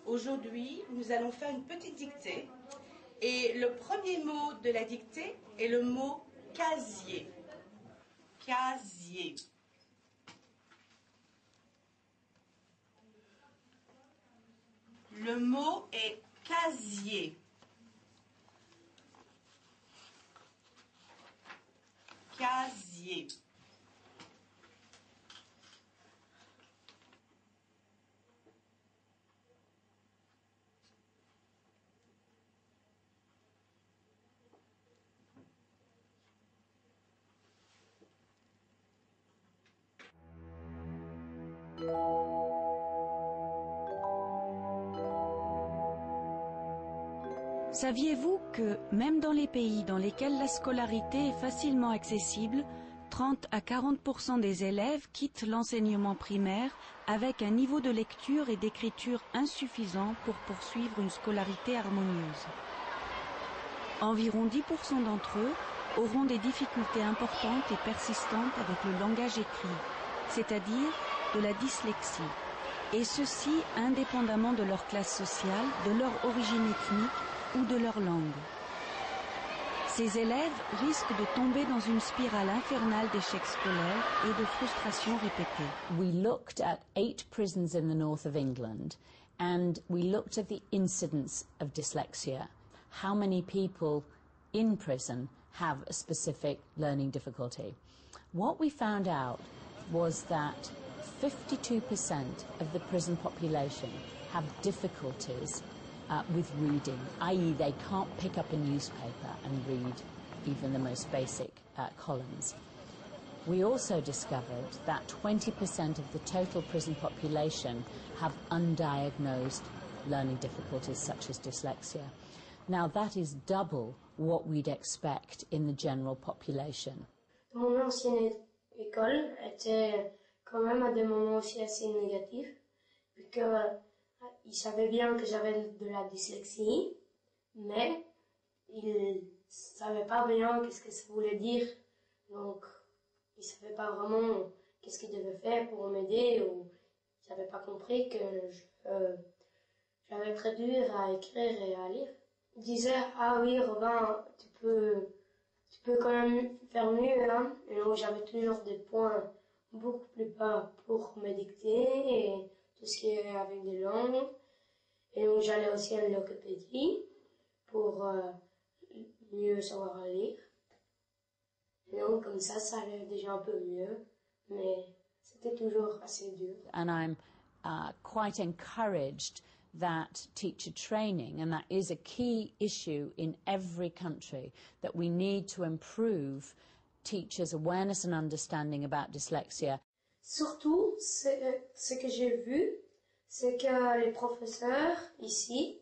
Aujourd'hui, nous allons faire une petite dictée et le premier mot de la dictée est le mot casier. Casier. Le mot est casier. Casier. Saviez-vous que, même dans les pays dans lesquels la scolarité est facilement accessible, 30 à 40% des élèves quittent l'enseignement primaire avec un niveau de lecture et d'écriture insuffisant pour poursuivre une scolarité harmonieuse. Environ 10% d'entre eux auront des difficultés importantes et persistantes avec le langage écrit, c'est-à-dire de la dyslexie, et ceci indépendamment de leur classe sociale, de leur origine ethnique ou de leur langue. Ces élèves risquent de tomber dans une spirale infernale d'échecs scolaires et de frustrations répétées. We looked at 8 prisons in the north of England and we looked at the incidence of dyslexia. How many people in prison have a specific learning difficulty? What we found out was that 52% of the prison population have difficulties with reading, i.e. they can't pick up a newspaper and read even the most basic columns. We also discovered that 20% of the total prison population have undiagnosed learning difficulties such as dyslexia. Now that is double what we'd expect in the general population. Mon ancienne école était quand même à des moments aussi assez négatifs, vu que ils savaient bien que j'avais de la dyslexie, mais ils savaient pas bien qu'est-ce que ça voulait dire. Donc, ils savaient pas vraiment qu'est-ce qu'ils devaient faire pour m'aider, ou ils n'avaient pas compris que j'avais très dur à écrire et à lire. Ils disaient, ah oui, Robin, tu peux quand même faire mieux, hein. Et donc, j'avais toujours des points beaucoup plus bas pour me dicter et tout ce qui est avec des langues. Et donc j'allais aussi à l'orthopédie pour mieux savoir lire. Et donc comme ça allait déjà un peu mieux, mais c'était toujours assez dur. And I'm quite encouraged that teacher training, and that is a key issue in every country, that we need to improve teachers' awareness and understanding about dyslexia. Surtout, ce que j'ai vu, c'est que les professeurs ici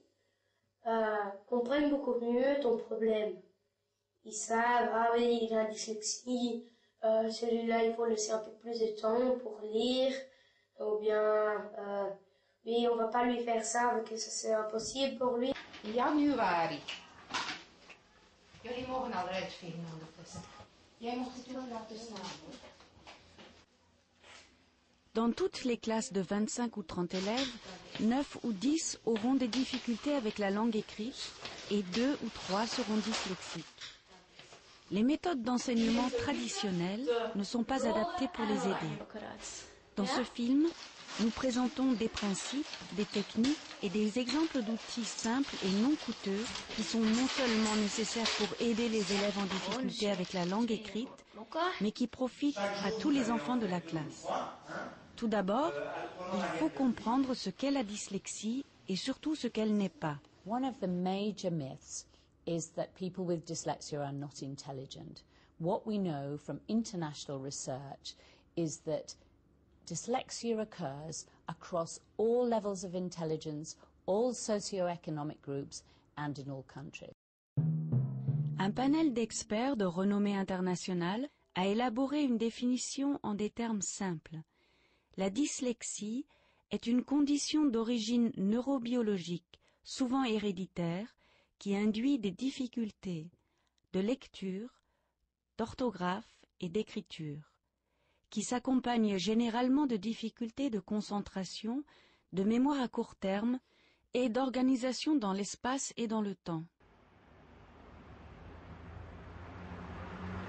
comprennent beaucoup mieux ton problème. Ils savent, ah oui, il a la dyslexie, celui-là il faut laisser un peu plus de temps pour lire, ou bien, oui, on va pas lui faire ça, parce que ça c'est impossible pour lui. Januari. Jullie mogen al eruit vinden ondertussen. Jij mocht het wel laten staan, hoor. Dans toutes les classes de 25 ou 30 élèves, 9 ou 10 auront des difficultés avec la langue écrite et 2 ou 3 seront dyslexiques. Les méthodes d'enseignement traditionnelles ne sont pas adaptées pour les aider. Dans ce film, nous présentons des principes, des techniques et des exemples d'outils simples et non coûteux qui sont non seulement nécessaires pour aider les élèves en difficulté avec la langue écrite, mais qui profitent à tous les enfants de la classe. Tout d'abord, il faut comprendre ce qu'est la dyslexie et surtout ce qu'elle n'est pas. One of the major myths is that people with dyslexia are not intelligent. What we know from international research is that dyslexia occurs across all levels of intelligence, all socio-economic groups and in all countries. Un panel d'experts de renommée internationale a élaboré une définition en des termes simples. La dyslexie est une condition d'origine neurobiologique, souvent héréditaire, qui induit des difficultés de lecture, d'orthographe et d'écriture, qui s'accompagnent généralement de difficultés de concentration, de mémoire à court terme et d'organisation dans l'espace et dans le temps.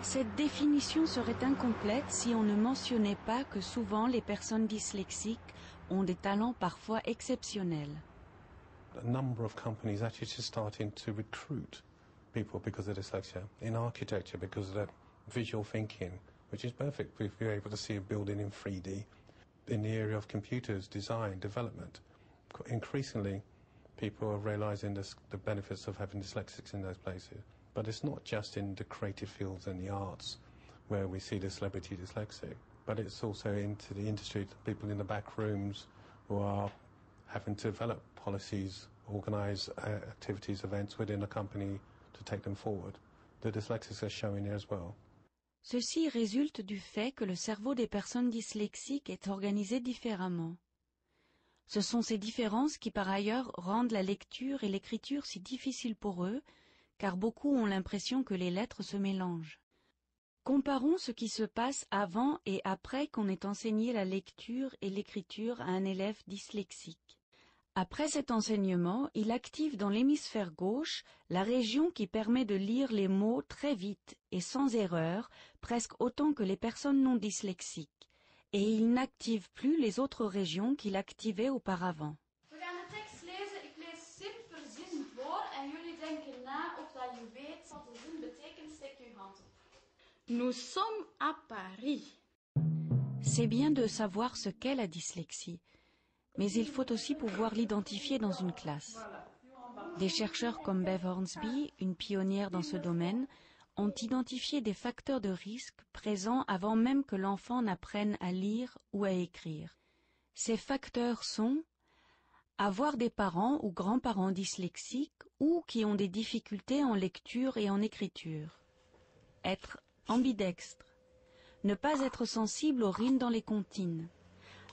Cette définition serait incomplète si on ne mentionnait pas que souvent les personnes dyslexiques ont des talents parfois exceptionnels. A number of companies actually just starting to recruit people because of dyslexia, in architecture because of that visual thinking, which is perfect if you're able to see a building in 3D. In the area of computers, design, development, increasingly people are realizing the benefits of having dyslexics in those places. But it's not just in the creative fields and the arts where we see the celebrity dyslexic, but it's also into the industry, the people in the back rooms who are having to develop policies, organize activities, events within a company to take them forward. The dyslexics are showing there as well. Ceci résulte du fait que le cerveau des personnes dyslexiques est organisé différemment. Ce sont ces différences qui par ailleurs rendent la lecture et l'écriture si difficiles pour eux, car beaucoup ont l'impression que les lettres se mélangent. Comparons ce qui se passe avant et après qu'on ait enseigné la lecture et l'écriture à un élève dyslexique. Après cet enseignement, il active dans l'hémisphère gauche la région qui permet de lire les mots très vite et sans erreur, presque autant que les personnes non dyslexiques, et il n'active plus les autres régions qu'il activait auparavant. We gaan de tekst lezen. Ik lees zin voor zin voor en jullie denken na of dat je weet wat de zin betekent. Steek je hand op. Nous sommes à Paris. C'est bien de savoir ce qu'est la dyslexie, mais il faut aussi pouvoir l'identifier dans une classe. Des chercheurs comme Bev Hornsby, une pionnière dans ce domaine, ont identifié des facteurs de risque présents avant même que l'enfant n'apprenne à lire ou à écrire. Ces facteurs sont avoir des parents ou grands-parents dyslexiques ou qui ont des difficultés en lecture et en écriture, être ambidextre, ne pas être sensible aux rimes dans les comptines,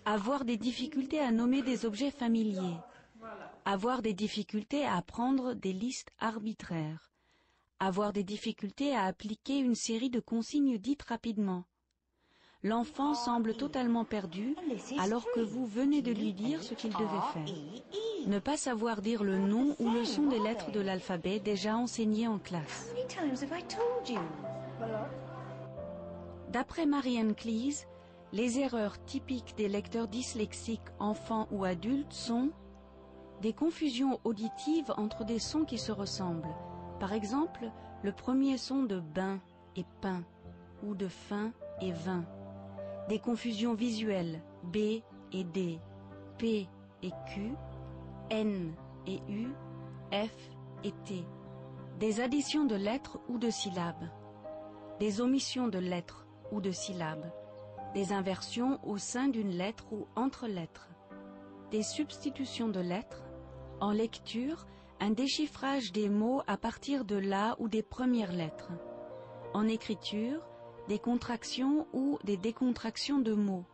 avoir des difficultés à nommer des objets familiers, avoir des difficultés à apprendre des listes arbitraires, avoir des difficultés à appliquer une série de consignes dites rapidement. L'enfant semble totalement perdu alors que vous venez de lui dire ce qu'il devait faire. Ne pas savoir dire le nom ou le son des lettres de l'alphabet déjà enseignées en classe. D'après Marianne Cleese, les erreurs typiques des lecteurs dyslexiques enfants ou adultes sont des confusions auditives entre des sons qui se ressemblent. Par exemple, le premier son de bain et pain ou de fin et vin. Des confusions visuelles, B et D, P et Q, N et U, F et T. Des additions de lettres ou de syllabes. Des omissions de lettres ou de syllabes. Des inversions au sein d'une lettre ou entre lettres. Des substitutions de lettres. En lecture, un déchiffrage des mots à partir de la ou des premières lettres. En écriture, des contractions ou des décontractions de mots.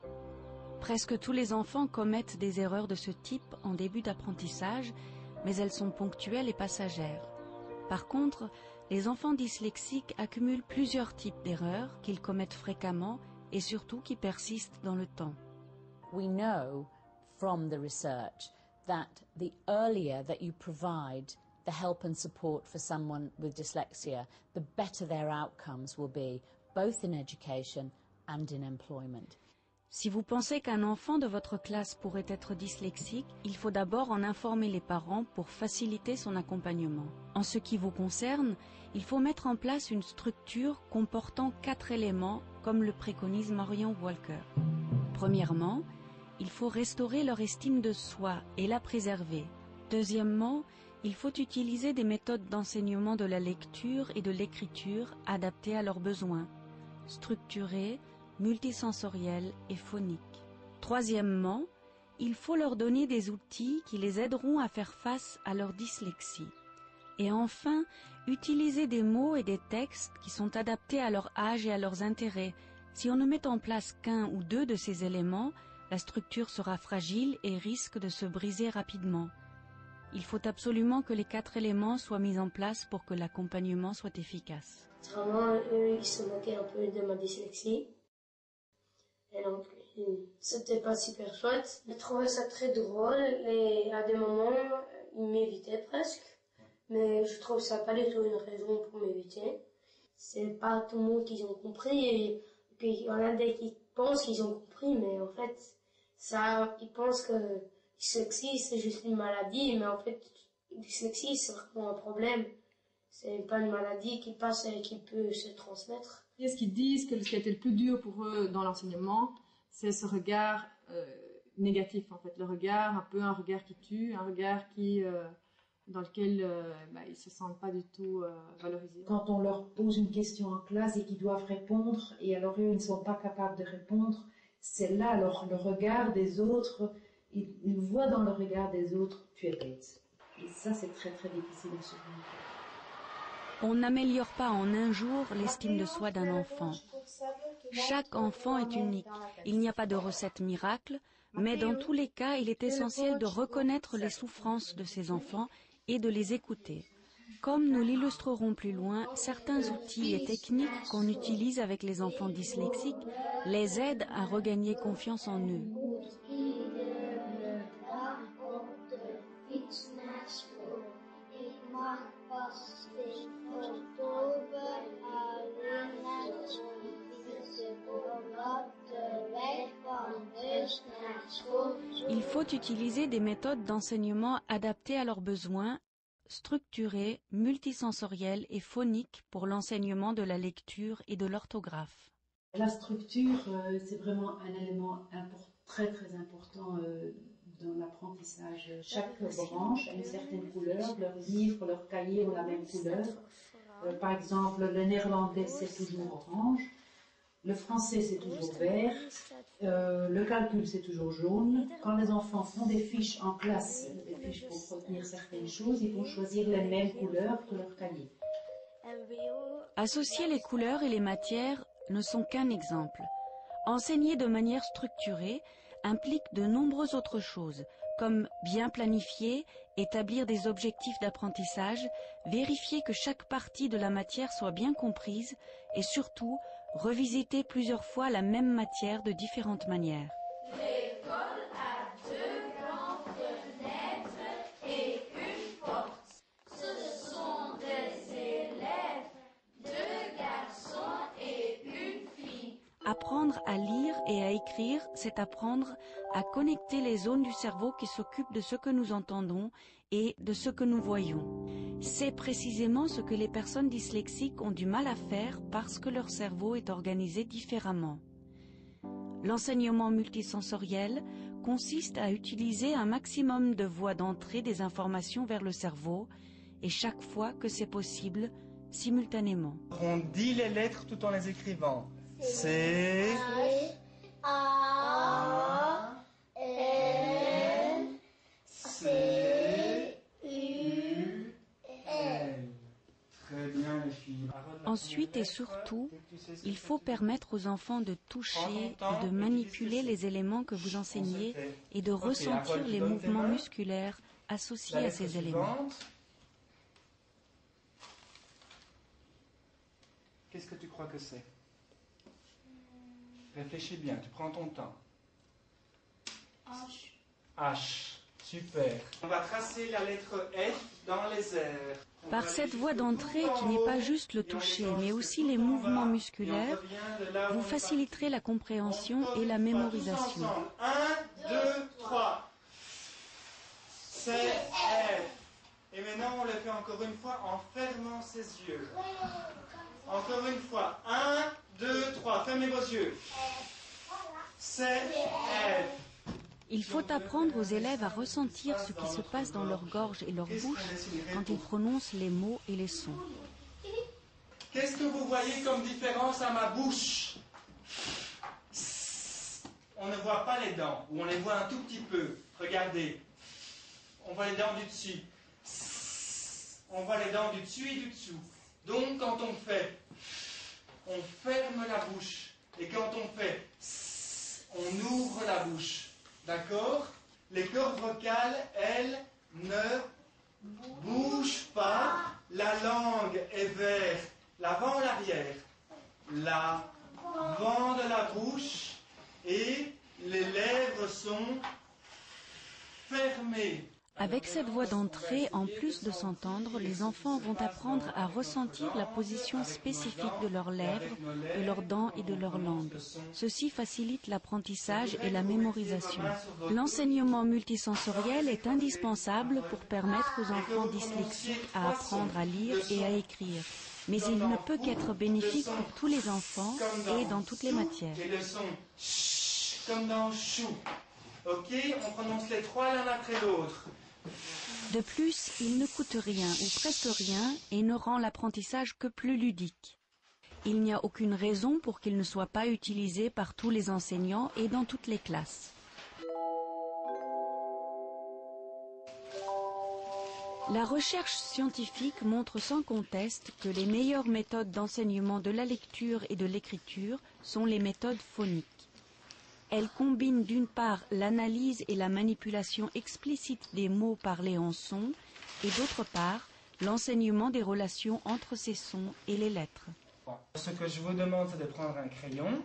Presque tous les enfants commettent des erreurs de ce type en début d'apprentissage, mais elles sont ponctuelles et passagères. Par contre, les enfants dyslexiques accumulent plusieurs types d'erreurs qu'ils commettent fréquemment et surtout qui persistent dans le temps. We know from the research that the earlier that you provide the help and support for someone with dyslexia, the better their outcomes will be, both in education and in employment. Si vous pensez qu'un enfant de votre classe pourrait être dyslexique, il faut d'abord en informer les parents pour faciliter son accompagnement. En ce qui vous concerne, il faut mettre en place une structure comportant 4 éléments, comme le préconise Marion Walker. Premièrement, il faut restaurer leur estime de soi et la préserver. Deuxièmement, il faut utiliser des méthodes d'enseignement de la lecture et de l'écriture adaptées à leurs besoins, structurées, multisensorielles et phoniques. Troisièmement, il faut leur donner des outils qui les aideront à faire face à leur dyslexie. Et enfin, utiliser des mots et des textes qui sont adaptés à leur âge et à leurs intérêts. Si on ne met en place qu'un ou deux de ces éléments, la structure sera fragile et risque de se briser rapidement. Il faut absolument que les 4 éléments soient mis en place pour que l'accompagnement soit efficace. Vraiment, eux, ils se moquaient un peu de ma dyslexie. Et donc, c'était pas super chouette. Je trouvais ça très drôle et à des moments, ils m'évitaient presque. Mais je trouve ça pas du tout une raison pour m'éviter. C'est pas tout le monde qui ont compris et puis il y en a des qui pensent qu'ils ont compris, mais en fait, ils pensent que dyslexie c'est juste une maladie, mais en fait, dyslexie c'est vraiment un problème. C'est pas une maladie qui passe et qui peut se transmettre. Et ce qu'ils disent que ce qui a été le plus dur pour eux dans l'enseignement, c'est ce regard négatif en fait, le regard, un peu un regard qui tue, un regard dans lequel ils se sentent pas du tout valorisés. Quand on leur pose une question en classe et qu'ils doivent répondre, et alors eux ils ne sont pas capables de répondre, c'est là alors le regard des autres, ils voient dans le regard des autres, tu es bête. Et ça c'est très très difficile à surmonter. On n'améliore pas en un jour l'estime de soi d'un enfant. Chaque enfant est unique. Il n'y a pas de recette miracle, mais dans tous les cas, il est essentiel de reconnaître les souffrances de ces enfants et de les écouter. Comme nous l'illustrerons plus loin, certains outils et techniques qu'on utilise avec les enfants dyslexiques les aident à regagner confiance en eux. Il faut utiliser des méthodes d'enseignement adaptées à leurs besoins, structurées, multisensorielles et phoniques pour l'enseignement de la lecture et de l'orthographe. La structure, c'est vraiment un élément très très important dans l'apprentissage. Chaque branche a une certaine couleur, leurs livres, leurs cahiers ont la même couleur. Par exemple, le néerlandais c'est toujours orange, le français c'est toujours vert, le calcul c'est toujours jaune. Quand les enfants font des fiches en classe, des fiches pour retenir certaines choses, ils vont choisir les mêmes couleurs que leur cahier. Associer les couleurs et les matières ne sont qu'un exemple. Enseigner de manière structurée implique de nombreuses autres choses, comme bien planifier, établir des objectifs d'apprentissage, vérifier que chaque partie de la matière soit bien comprise et surtout revisiter plusieurs fois la même matière de différentes manières. L'école a 2 grandes fenêtres et une porte. Ce sont des élèves, 2 garçons et une fille. Apprendre à lire et à écrire, c'est apprendre à connecter les zones du cerveau qui s'occupent de ce que nous entendons et de ce que nous voyons. C'est précisément ce que les personnes dyslexiques ont du mal à faire parce que leur cerveau est organisé différemment. L'enseignement multisensoriel consiste à utiliser un maximum de voies d'entrée des informations vers le cerveau et chaque fois que c'est possible, simultanément. On dit les lettres tout en les écrivant. C, A, N, C, U, N. Très bien les filles. Ensuite et surtout, il faut permettre aux enfants de toucher et de manipuler les éléments que vous enseignez et de ressentir les mouvements musculaires associés à ces éléments. Qu'est-ce que tu crois que c'est? Réfléchis bien, tu prends ton temps. H. H, super. On va tracer la lettre F dans les airs. Par cette voie d'entrée qui n'est pas juste le toucher, mais aussi les mouvements musculaires, vous faciliterez la compréhension et la mémorisation. 1, 2, 3. C'est F. Et maintenant, on le fait encore une fois en fermant ses yeux. Encore une fois. 1, 2, 3. Fermez vos yeux. C'est F. Il faut apprendre aux élèves à ressentir ce qui se passe dans leur gorge et leur bouche quand ils prononcent les mots et les sons. Qu'est-ce que vous voyez comme différence à ma bouche? On ne voit pas les dents, ou on les voit un tout petit peu. Regardez. On voit les dents du dessus. On voit les dents du dessus et du dessous. Donc, quand on fait, on ferme la bouche. Et quand on fait, on ouvre la bouche. D'accord? Les cordes vocales, elles, ne bougent pas. La langue est vers l'avant, l'arrière. L'avant de la bouche et les lèvres sont fermées. Avec cette voie d'entrée, en plus de s'entendre, les enfants vont apprendre à ressentir la position spécifique de leurs lèvres, de leurs dents et de leur langue. Ceci facilite l'apprentissage et la mémorisation. L'enseignement multisensoriel est indispensable pour permettre aux enfants dyslexiques à apprendre à lire et à écrire. Mais il ne peut qu'être bénéfique pour tous les enfants et dans toutes les matières. Et le son ch, comme dans chou. Ok, on prononce les trois l'un après l'autre. De plus, il ne coûte rien ou presque rien et ne rend l'apprentissage que plus ludique. Il n'y a aucune raison pour qu'il ne soit pas utilisé par tous les enseignants et dans toutes les classes. La recherche scientifique montre sans conteste que les meilleures méthodes d'enseignement de la lecture et de l'écriture sont les méthodes phoniques. Elles combinent d'une part l'analyse et la manipulation explicite des mots parlés en sons et d'autre part l'enseignement des relations entre ces sons et les lettres. Ce que je vous demande, c'est de prendre un crayon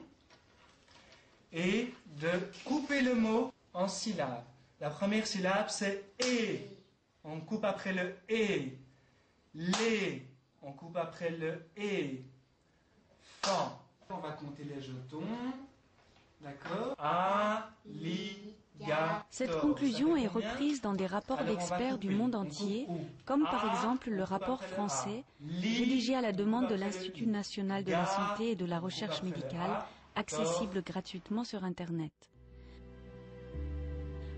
et de couper le mot en syllabes. La première syllabe, c'est « et ». On coupe après le « et ». « Les ». On coupe après le « et ». « Fan ». On va compter les jetons. D'accord. Cette conclusion est reprise dans des rapports d'experts du monde entier, comme par exemple le rapport français, rédigé à la demande de l'Institut national de la santé et de la recherche médicale, accessible gratuitement sur Internet.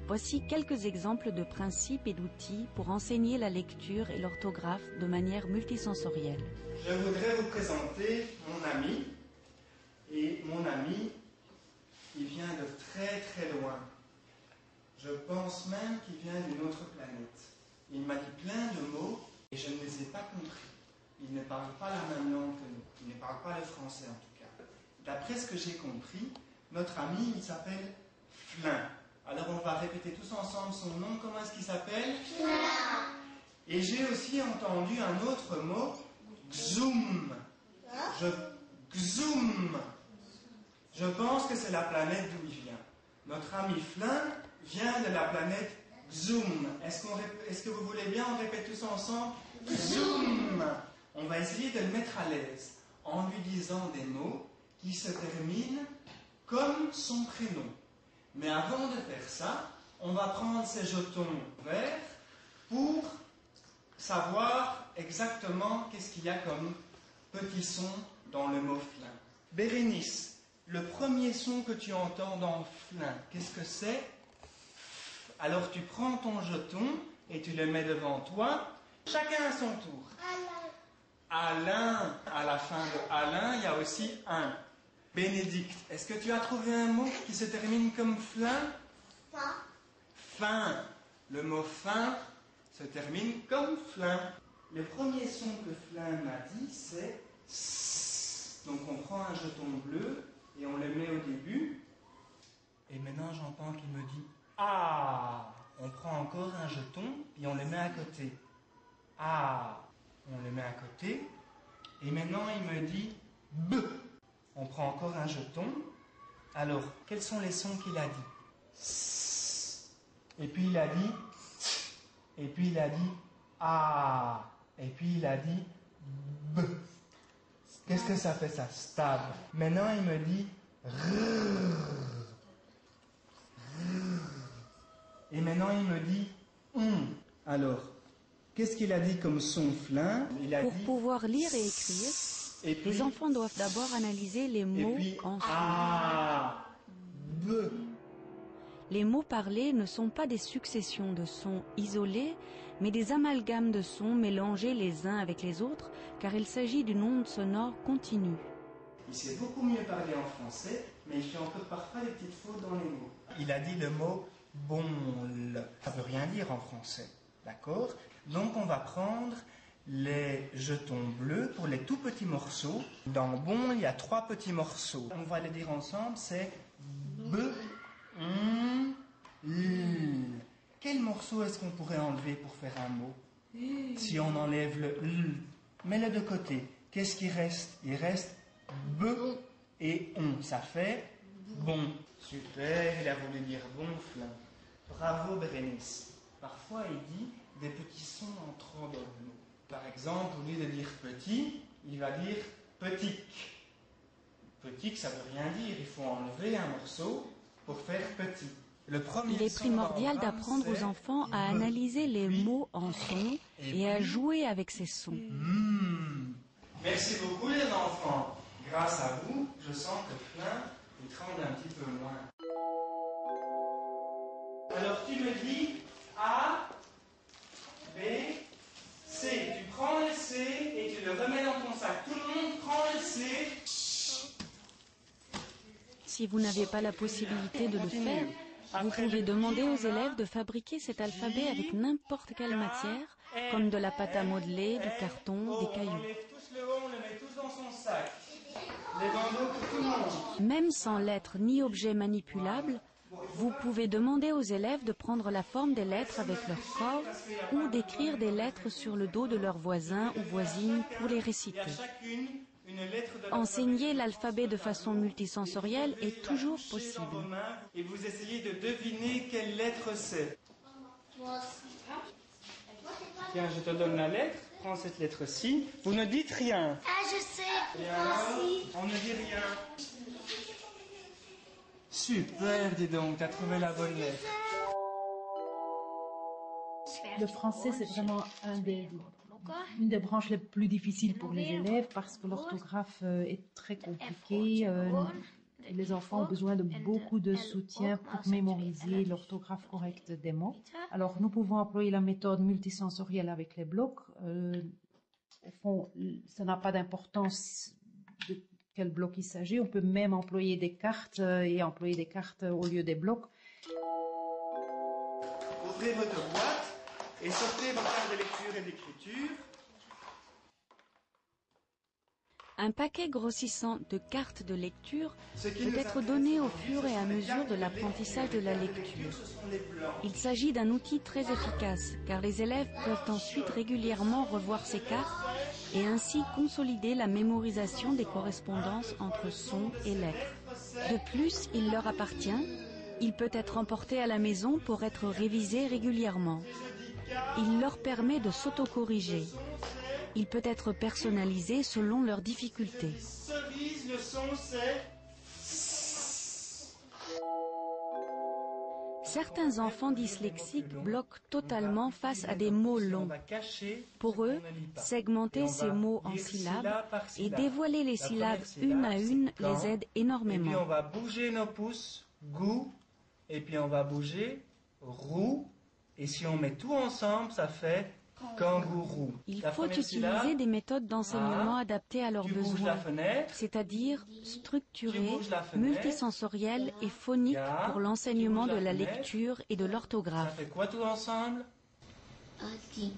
Voici quelques exemples de principes et d'outils pour enseigner la lecture et l'orthographe de manière multisensorielle. Je voudrais vous présenter mon ami. Et mon ami, il vient de très très loin. Je pense même qu'il vient d'une autre planète. Il m'a dit plein de mots et je ne les ai pas compris. Il ne parle pas la même langue que nous. Il ne parle pas le français en tout cas. D'après ce que j'ai compris, notre ami, il s'appelle Flin. Alors on va répéter tous ensemble son nom. Comment est-ce qu'il s'appelle? Flin. Et j'ai aussi entendu un autre mot, Xoom. Xoom. Je pense que c'est la planète d'où il vient. Notre ami Flin vient de la planète Xoom. Est-ce que vous voulez bien, on répète tous ensemble? Xoom. On va essayer de le mettre à l'aise en lui disant des mots qui se terminent comme son prénom. Mais avant de faire ça, on va prendre ces jetons verts pour savoir exactement qu'est-ce qu'il y a comme petit son dans le mot Flin. Bérénice, le premier son que tu entends dans Flin, qu'est-ce que c'est? Alors tu prends ton jeton et tu le mets devant toi. Chacun à son tour. Alain. À la fin de Alain, il y a aussi un. Bénédicte, est-ce que tu as trouvé un mot qui se termine comme Flin? Fin. Fin. Le mot fin se termine comme Flin. Le premier son que Flin m'a dit, c'est S. Donc on prend un jeton bleu et on le met au début. Et maintenant j'entends qu'il me dit Ah. On prend encore un jeton et on le met à côté. Ah. On le met à côté. Et maintenant il me dit B. On prend encore un jeton. Alors, quels sont les sons qu'il a dit? S. Et puis il a dit et puis il a dit A. Et puis il a dit B. Qu'est-ce que ça fait ça? Stable. Maintenant il me dit R. Et maintenant il me dit Alors, qu'est-ce qu'il a dit comme son Flin? Pour pouvoir lire et écrire, les enfants doivent d'abord analyser les mots en sons. A. B. Les mots parlés ne sont pas des successions de sons isolés, mais des amalgames de sons mélangés les uns avec les autres, car il s'agit d'une onde sonore continue. Il sait beaucoup mieux parler en français, mais il fait encore parfois des petites fautes dans les mots. Il a dit le mot « bonle ». Ça ne veut rien dire en français, d'accord? Donc on va prendre les jetons bleus pour les tout petits morceaux. Dans « bon », il y a 3 petits morceaux. On va les dire ensemble, c'est « b ». Quel morceau est-ce qu'on pourrait enlever pour faire un mot? Si on enlève le L, mets-le de côté. Qu'est-ce qui reste? Il reste B et on. Ça fait bon. Super, il a voulu dire bonfle. Bravo Bérénice. Parfois il dit des petits sons entrant dans le mot. Par exemple, au lieu de dire petit, il va dire petit. Petit, ça veut rien dire. Il faut enlever un morceau pour faire petit. Il est primordial d'apprendre aux enfants à analyser les mots en sons et à jouer avec ces sons. Merci beaucoup les enfants. Grâce à vous, je sens que Flin, il tremble un petit peu moins. Alors tu me dis A, B, C. Tu prends le C et tu le remets dans ton sac. Tout le monde prend le C. Si vous n'avez pas la possibilité de le faire, vous pouvez demander aux élèves de fabriquer cet alphabet avec n'importe quelle matière, comme de la pâte à modeler, du carton, des cailloux. On lève tous le haut, on le met tous dans son sac. Les bandeaux pour tout le monde. Même sans lettres ni objets manipulables, vous pouvez demander aux élèves de prendre la forme des lettres avec leur corps ou d'écrire des lettres sur le dos de leurs voisins ou voisines pour les réciter. Enseigner l'alphabet de façon multisensorielle est toujours possible. Et vous essayez de deviner quelle lettre c'est. Tiens, je te donne la lettre. Prends cette lettre-ci. Vous ne dites rien. Ah, je sais. Et alors, on ne dit rien. Super, dis donc, t'as trouvé la bonne lettre. Le français, c'est vraiment une des branches les plus difficiles pour les élèves parce que l'orthographe est très compliquée. Les enfants ont besoin de beaucoup de soutien pour mémoriser l'orthographe correcte des mots. Alors, nous pouvons employer la méthode multisensorielle avec les blocs. Au fond, ça n'a pas d'importance de quel bloc il s'agit. On peut même employer des cartes et employer des cartes au lieu des blocs. Ouvrez votre boîte et sortez vos cartes de lecture et d'écriture. Un paquet grossissant de cartes de lecture peut être donné au fur et à mesure de l'apprentissage de la lecture. Il s'agit d'un outil très efficace car les élèves peuvent ensuite régulièrement revoir ces cartes et ainsi consolider la mémorisation des correspondances entre sons et lettres. De plus, il leur appartient, il peut être emporté à la maison pour être révisé régulièrement. Il leur permet de s'autocorriger. Il peut être personnalisé selon leurs difficultés. Cerise, le son c'est... Certains enfants dyslexiques bloquent totalement face à des mots longs. Pour eux, segmenter ces mots en syllabes et dévoiler les syllabes une à une les aide énormément. Et puis on va bouger nos pouces, goût, et puis on va bouger roux, et si on met tout ensemble, ça fait... kangourou. Il faut utiliser des méthodes d'enseignement adaptées à leurs besoins, c'est-à-dire structurées, multisensorielles et phoniques pour l'enseignement de la lecture et de l'orthographe. Ça fait quoi tout ensemble? Il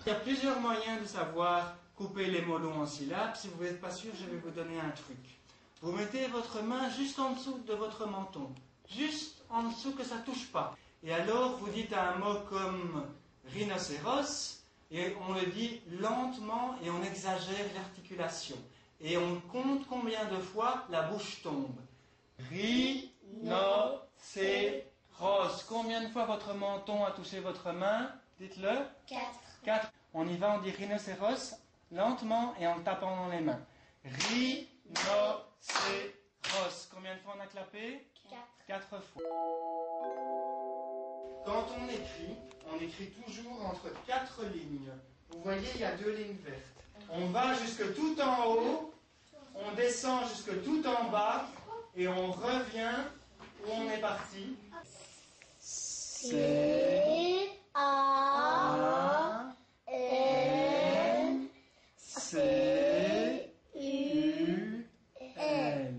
y a plusieurs moyens de savoir couper les mots longs en syllabes. Si vous n'êtes pas sûr, je vais vous donner un truc. Vous mettez votre main juste en dessous de votre menton, juste en dessous que ça ne touche pas. Et alors vous dites un mot comme... rhinocéros, et on le dit lentement et on exagère l'articulation. Et on compte combien de fois la bouche tombe. Rhinocéros. Combien de fois votre menton a touché votre main? Dites-le. 4. On y va, on dit rhinocéros lentement et en tapant dans les mains. Rhinocéros. Combien de fois on a clapé? 4 fois. Quand on écrit toujours entre 4 lignes. Vous voyez, il y a 2 lignes vertes. On va jusque tout en haut, on descend jusque tout en bas, et on revient où on est parti. C, A, N, C, U, L.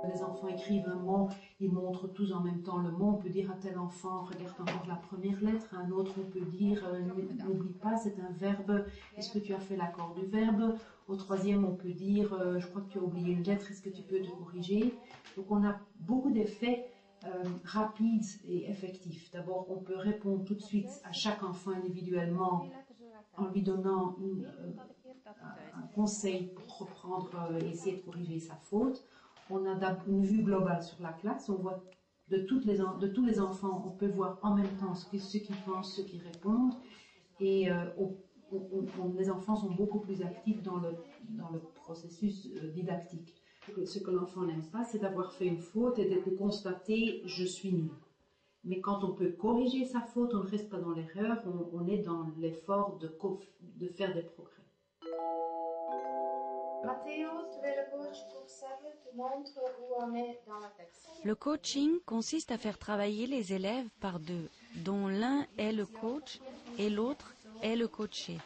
Les enfants écrivent un mot, ils montrent tous en même temps le mot. On peut dire à tel enfant, regarde encore la première lettre. À un autre, on peut dire, n'oublie pas, c'est un verbe. Est-ce que tu as fait l'accord du verbe? Au troisième, on peut dire, je crois que tu as oublié une lettre. Est-ce que tu peux te corriger? Donc, on a beaucoup d'effets rapide et effectif. D'abord, on peut répondre tout de suite à chaque enfant individuellement en lui donnant un conseil pour reprendre et essayer de corriger sa faute. On a une vue globale sur la classe, on voit de tous les enfants, on peut voir en même temps ce qu'ils pensent, ce qu'ils répondent, et les enfants sont beaucoup plus actifs dans le processus didactique. Ce que l'enfant n'aime pas, c'est d'avoir fait une faute et de constater « je suis nul ». Mais quand on peut corriger sa faute, on ne reste pas dans l'erreur, on est dans l'effort de faire des progrès. Matteo, tu es le coach pour Sable, te montre où on est dans la texte. Le coaching consiste à faire travailler les élèves par deux, dont l'un est le coach et l'autre est le coaché.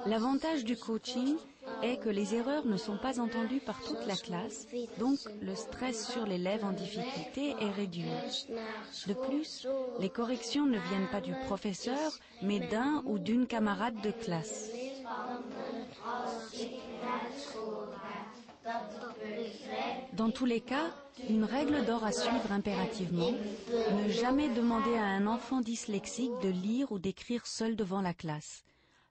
L'avantage du coaching est que les erreurs ne sont pas entendues par toute la classe, donc le stress sur l'élève en difficulté est réduit. De plus, les corrections ne viennent pas du professeur, mais d'un ou d'une camarade de classe. Dans tous les cas, une règle d'or à suivre impérativement, ne jamais demander à un enfant dyslexique de lire ou d'écrire seul devant la classe.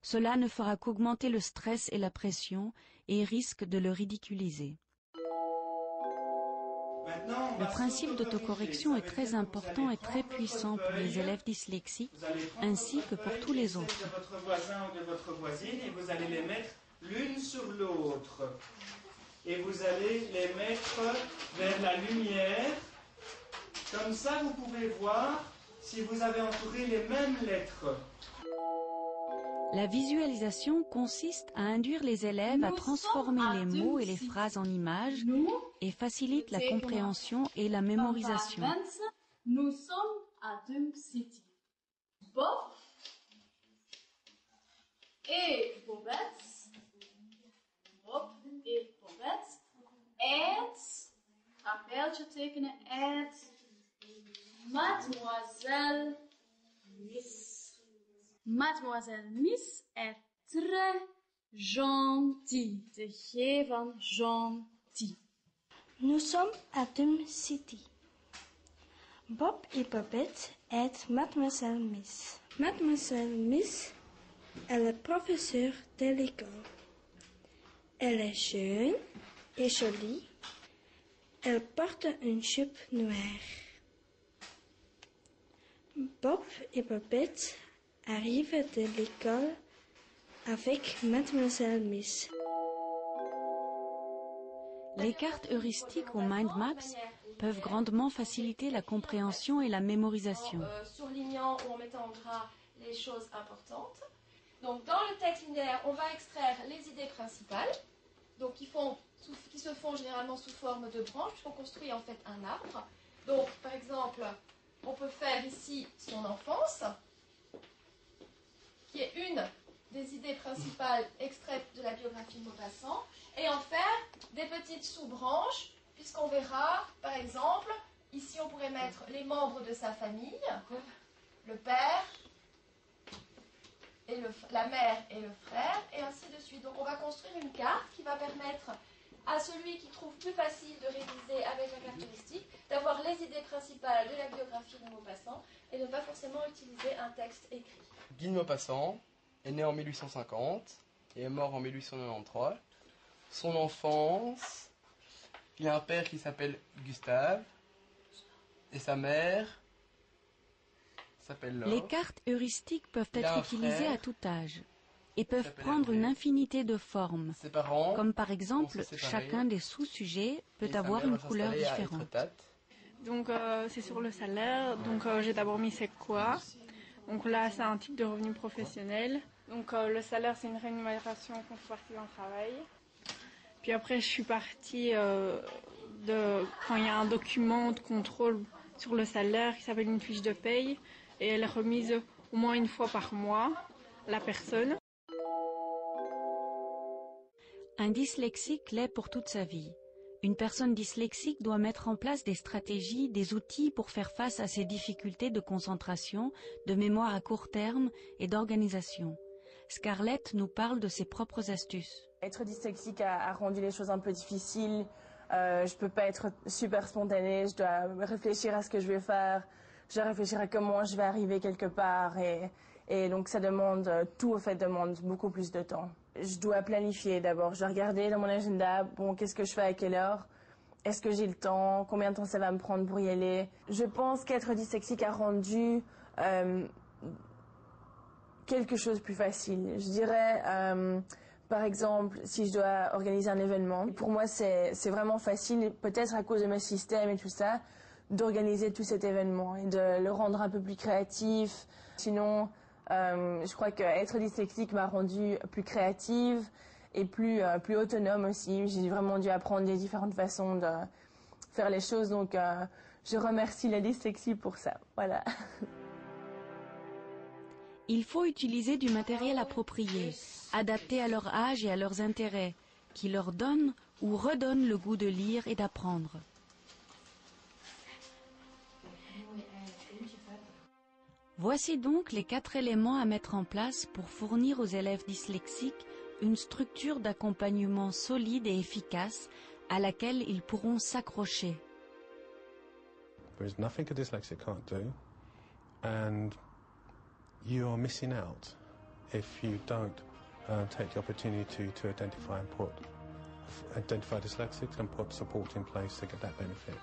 Cela ne fera qu'augmenter le stress et la pression et risque de le ridiculiser. Le principe d'autocorrection est très important et très puissant pour les élèves dyslexiques ainsi que pour tous les autres. De votre voisin ou de votre voisine et vous allez les mettre l'une sur l'autre. Et vous allez les mettre vers la lumière. Comme ça, vous pouvez voir si vous avez entouré les mêmes lettres. La visualisation consiste à induire les élèves à transformer les mots et les phrases en images et facilite la compréhension et la mémorisation. Nous sommes à Dum City. Bob et Bobette, een pijltje tekenen, Mademoiselle Miss. Mademoiselle Miss est très gentille. De G van gentil. Nous sommes à Dum City. Bob et Babette aident Mademoiselle Miss. Mademoiselle Miss est la professeure de l'école. Elle est jeune et jolie. Elle porte une jupe noire. Bob et Babette arrivent de l'école avec Mademoiselle Miss. Les cartes heuristiques ou mind maps peuvent grandement faciliter la compréhension et la mémorisation. Surlignant ou en mettant en gras les choses importantes. Donc dans le texte linéaire, on va extraire les idées principales, donc qui se font généralement sous forme de branches, puisqu'on construit en fait un arbre. Donc par exemple, on peut faire ici son enfance, qui est une des idées principales extraites de la biographie de Maupassant, et en faire des petites sous-branches, puisqu'on verra, par exemple, ici on pourrait mettre les membres de sa famille, le père, et la mère et le frère, et ainsi de suite. Donc on va construire une carte qui va permettre à celui qui trouve plus facile de réviser avec la carte heuristique, d'avoir les idées principales de la biographie de Maupassant, et ne pas forcément utiliser un texte écrit. Guy de Maupassant est né en 1850 et est mort en 1893. Son enfance, il a un père qui s'appelle Gustave et sa mère s'appelle Laure. Les cartes heuristiques peuvent être utilisées à tout âge et peuvent prendre une infinité de formes, comme par exemple chacun des sous-sujets peut avoir une couleur différente. Donc c'est sur le salaire, donc j'ai d'abord mis c'est quoi. Donc là c'est un type de revenu professionnel. Donc le salaire c'est une rémunération contrepartie d'un travail. Puis après je suis partie quand il y a un document de contrôle sur le salaire qui s'appelle une fiche de paye et elle est remise au moins une fois par mois à la personne. Un dyslexique l'est pour toute sa vie. Une personne dyslexique doit mettre en place des stratégies, des outils pour faire face à ses difficultés de concentration, de mémoire à court terme et d'organisation. Scarlett nous parle de ses propres astuces. Être dyslexique a rendu les choses un peu difficiles. Je peux pas être super spontanée, je dois réfléchir à ce que je vais faire, je dois réfléchir à comment je vais arriver quelque part et donc ça demande, tout au fait demande beaucoup plus de temps. Je dois planifier d'abord, je dois regarder dans mon agenda, bon, qu'est-ce que je fais à quelle heure, est-ce que j'ai le temps, combien de temps ça va me prendre pour y aller. Je pense qu'être dyslexique a rendu quelque chose de plus facile. Je dirais, par exemple, si je dois organiser un événement, pour moi c'est vraiment facile, peut-être à cause de mes systèmes et tout ça, d'organiser tout cet événement et de le rendre un peu plus créatif. Sinon, je crois qu'être dyslexique m'a rendue plus créative et plus autonome aussi. J'ai vraiment dû apprendre des différentes façons de faire les choses, donc je remercie la dyslexie pour ça. Voilà. Il faut utiliser du matériel approprié, adapté à leur âge et à leurs intérêts, qui leur donne ou redonne le goût de lire et d'apprendre. Voici donc les 4 éléments à mettre en place pour fournir aux élèves dyslexiques une structure d'accompagnement solide et efficace à laquelle ils pourront s'accrocher. There is nothing a dyslexic can't do, and you are missing out if you don't take the opportunity to identify dyslexics and put support in place to get that benefit.